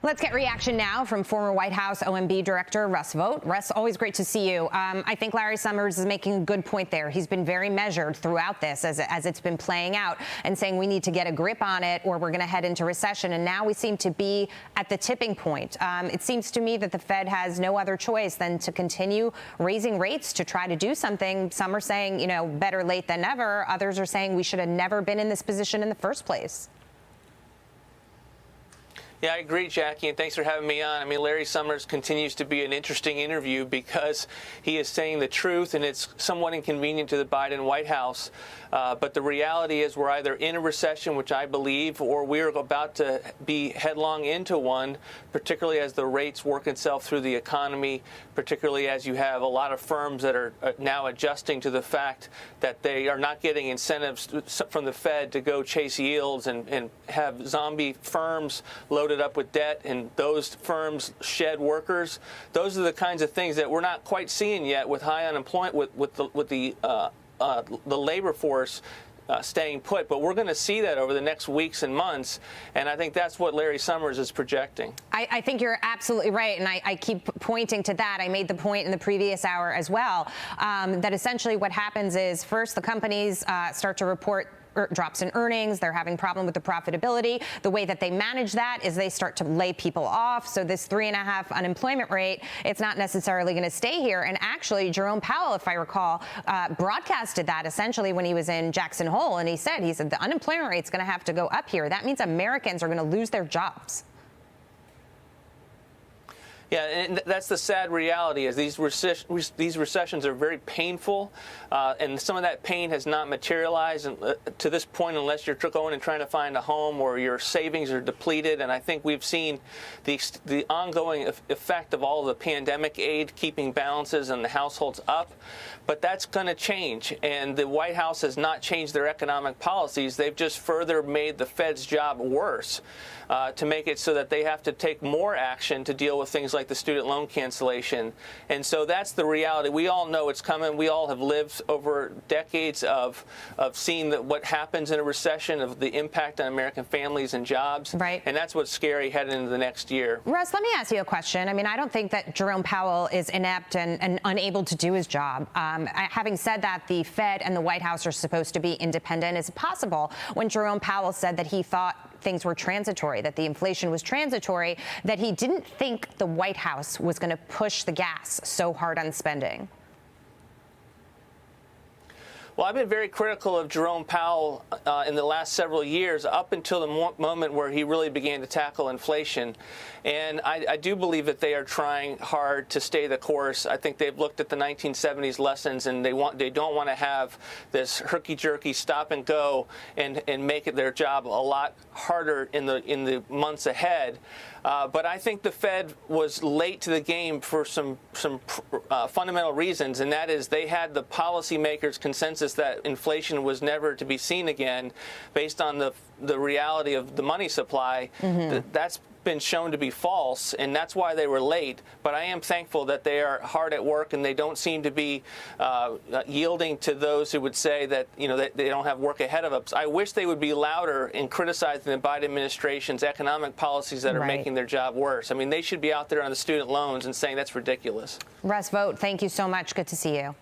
Let's get reaction now from former White House OMB Director Russ Vought. Russ, always great to see you. I think Larry Summers is making a good point there. He's been very measured throughout this as it's been playing out and saying we need to get a grip on it or we're going to head into recession. And now we seem to be at the tipping point. It seems to me that the Fed has no other choice than to continue raising rates to try to do something. Some are saying, you know, better late than never. Others are saying we should have never been in this position in the first place. Yeah, I agree, Jackie, and thanks for having me on. I mean, Larry Summers continues to be an interesting interview because he is saying the truth, and it's somewhat inconvenient to the Biden White House. But the reality is we're either in a recession, which I believe, or we're about to be headlong into one, particularly as the rates work itself through the economy, particularly as you have a lot of firms that are now adjusting to the fact that they are not getting incentives from the Fed to go chase yields and have zombie firms loaded up with debt, and those firms shed workers. Those are the kinds of things that we're not quite seeing yet with high unemployment, with the labor force staying put. But we're going to see that over the next weeks and months, and I think that's what Larry Summers is projecting. I think you're absolutely right, and I keep pointing to that. I made the point in the previous hour as well, that essentially what happens is first the companies start to report drops in earnings. They're having problem with the profitability. The way that they manage that is they start to lay people off. So this 3.5 unemployment rate, it's not necessarily going to stay here. And actually, Jerome Powell, if I recall, broadcasted that essentially when he was in Jackson Hole. And he said the unemployment rate's going to have to go up here. That means Americans are going to lose their jobs. Yeah, and that's the sad reality, is these recessions are very painful, and some of that pain has not materialized to this point unless you're going and trying to find a home or your savings are depleted. And I think we've seen the ongoing effect of all the pandemic aid keeping balances and the households up. But that's going to change, and the White House has not changed their economic policies. They've just further made the Fed's job worse to make it so that they have to take more action to deal with things like the student loan cancellation. And so that's the reality. We all know it's coming. We all have lived over decades of seeing what happens in a recession, of the impact on American families and jobs. Right. And that's what's scary heading into the next year. Russ, let me ask you a question. I mean, I don't think that Jerome Powell is inept and unable to do his job. Having said that, the Fed and the White House are supposed to be independent. Is it possible when Jerome Powell said that he thought things were transitory, that the inflation was transitory, that he didn't think the White House was going to push the gas so hard on spending? Well, I've been very critical of Jerome Powell in the last several years, up until the moment where he really began to tackle inflation. And I do believe that they are trying hard to stay the course. I think they've looked at the 1970s lessons, and they don't want to have this herky-jerky stop and go and make it their job a lot harder in the months ahead. But I think the Fed was late to the game for some fundamental reasons, and that is they had the policymakers' consensus that inflation was never to be seen again, based on the reality of the money supply. That's been shown to be false, and that's why they were late. But I am thankful that they are hard at work, and they don't seem to be yielding to those who would say that, you know, that they don't have work ahead of them. I wish they would be louder in criticizing the Biden administration's economic policies that are making their job worse. I mean, they should be out there on the student loans and saying that's ridiculous. Russ Vought, thank you so much. Good to see you.